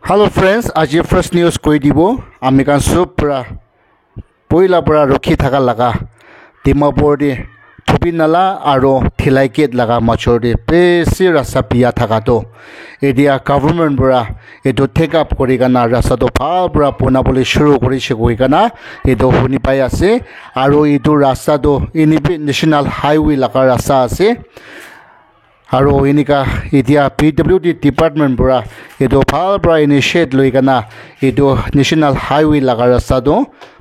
Hello friends, আজি first news কৈ দিব আমি কান সুপ্ৰা পইলা পৰা ৰখি থাকা লাগা ডিমাপুৰ দি থুপি নালা আৰু থিলাইকেট লাগা মাছৰ দি বেছি ৰাস্তা পিয়া থাকাটো এডিয়া গভৰ্ণমেণ্ট পৰা এটো টেক আপ কৰি কানা ৰাস্তাটো ভাল পৰা বনাবলৈ শুৰু কৰিছে গৈ কানা এটো শুনি পাই আছে আৰু এটো ৰাস্তাটো ইনিবি নেশ্যনেল হাইৱে লাগা ৰাস্তা আছে আৰু এনিকা এতিয়া PWD ডিপাৰ্টমেণ্ট পৰা এটো ভাল পৰা ইনিচিয়েট লৈ কানা এটো নেশ্যনেল হাইৱে লাগা ৰাস্তাটো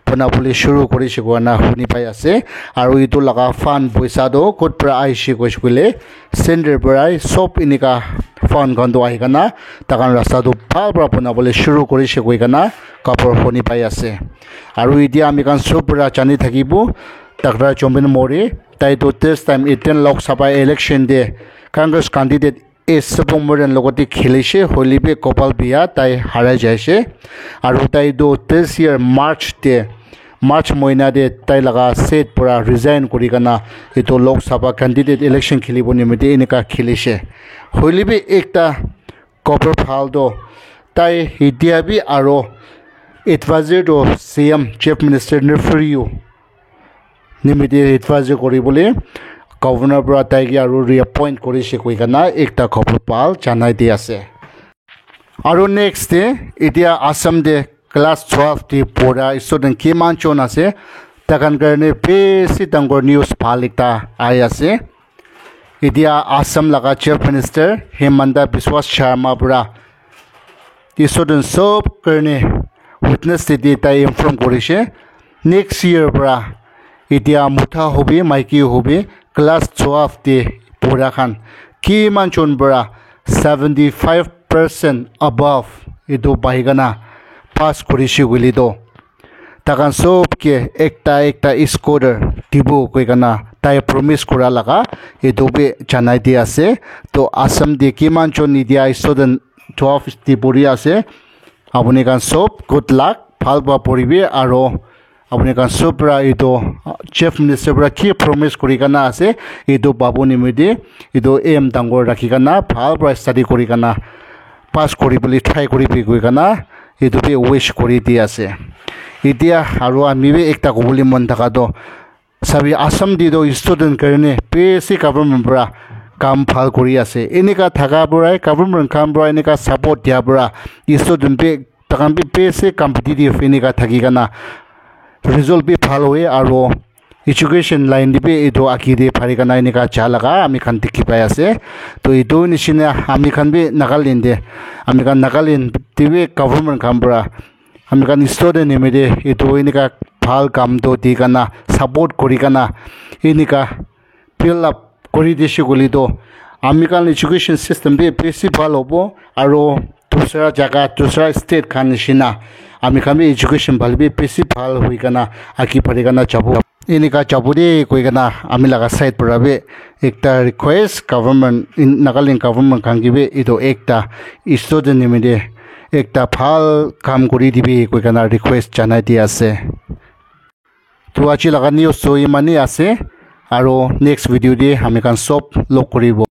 বনাবলৈ শুৰু কৰিছে গনা শুনি পাই আছে আৰু এটো লাগা ফান পইচাটো ক'ত পৰা আইছে কৈছিলে চেণ্টাৰ পৰা সব এনিকা ফান গndo আহি কানা তাকান ৰাস্তাটো ভাল পৰা বনাবলৈ শুৰু কৰিছে গৈ কানা কাপৰ শুনি পাই আছে আৰু এতিয়া আমি কান সব পৰা জানি থাকিব ডাক্তৰ চম্বিন মৰি তাইটো টেষ্ট টাইম 18 লোক সভা ইলেকশ্যন দে কংগ্ৰেছ ক্যান্ডিডেট এস সুব্ৰমণ্যম লগতে খেলিছে হলিবে কপাল বিয়া তাই হাৰাই যাইছে আৰু তাই দো টেষ্ট ইয়াৰ মাৰ্চ মহিনা দে তাই লাগা সেট পৰা ৰিজাইন কৰি কানা এটো লোকসভা ক্যান্ডিডেট ইলেকশ্যন খেলিব নিমিতে এনেকা খেলিছে হলিবে একটা কপৰ ফাল দো তাই হিদিয়াবি আৰু এডভাইজাৰ দো সিএম চিফ মিনিষ্টাৰ নিফৰিও নিমিতে এডভাইজাৰ কৰিবলৈ গভৰ্ণৰ পৰা তাইক আৰু ৰিএপইণ্ট কৰিছে কৈ কানা একটা খবৰ পাল জানাই দি আছে আৰু নেক্সট ডে এতিয়া আসাম দে ক্লাছ 12 দি পঢ়া ষ্টুডেণ্ট কিমান জন আছে তাকান কাৰণে বেছি ডাঙৰ নিউজ ভাল এটা আই আছে এতিয়া আসাম লাগা চিফ মিনিষ্টাৰ হেমন্ত বিশ্ব শৰ্মা পৰা ষ্টুডেণ্ট সব কাৰণে উইটনেছ দি তাই ইনফৰ্ম কৰিছে নেক্সট ইয়াৰ পৰা এতিয়া মুঠা হবি মাইকি হবি ক্লাছ 12 দি পঢ়া খান কিমান জন পৰা 75% above এটো পাইগানা পাস কৰিছে গলিতো তাকান সবকে একটা স্কোরার দিব কইগানা তাই প্রমিস করা লাগা এটো বে জানাই দি আছে তো আসাম দি কিমান জন নিদিয়া স্টুডেন্ট 12 দি পড়ি আছে আপনি কান সব গুড লাক ভাল বা পড়িবে আৰু আপনি কান সবৰা এটো চিফ মিনিষ্টাৰ পৰা কি প্ৰমিস কৰি কানা আছে এটো বাবু নিমিদি এটো এম ডাঙৰ ৰাখি কানা ভাল পৰা ষ্টাডি কৰি কানা পাস কৰি বুলি ট্ৰাই কৰি গৈ কানা এটো বে উইশ কৰি দি আছে এতিয়া আৰু আমি বে একটা কবলি মন থাকাটো সবি আসাম দি দো ষ্টুডেন্ট কাৰণে বেছি গভৰ্ণমেণ্ট পৰা কাম ভাল কৰি আছে এনেকা থাকা পৰাই গভৰ্ণমেণ্ট কাম পৰা এনেকা সাপোৰ্ট দিয়া পৰা ষ্টুডেন্ট বে তাকান বে বেছি কম্পিটিটিভ এনেকা থাকি কানা ৰিজাল্ট বি ভাল হয় আৰু এডুকেশ্যন লাইন দিবে এটো আকি দে পাৰি কানা এনেকা চা লাগা আমি খান দেখি পাই আছে তো এটো নিচিনা আমি খান বি নাগালেণ্ড দিবে গভৰ্ণমেণ্ট কাম পৰা আমি খান ষ্টুডেণ্ট নিমিতে এটো এনেকা ভাল কামটো দি কানা সাপোৰ্ট কৰি কানা এনেকা ফিল আপ কৰি দিছে গলিতো আমি খান এডুকেশ্যন সিস্টেম বি বেছি ভাল হ'ব আৰু दूसरा जगह दूसरा स्टेट खान निशिना आमी खान एजुकेशन ভাল बे बेसी ভাল हुई काना आकी पड़े काना चाबू इनिका चाबू दे कोई काना आमी लगा साइड पर बे एकटा request government in Nagaland government खान की बे इदो एकटा स्टूडेंट निमिदे एकटा ভাল काम करी दिबे कोई काना रिक्वेस्ट जानाय दि आसे तो आजि लगा निউজ तो इमानी आसे आरो नेक्स्ट वीडियो दे आमी खान सब लग करिबो।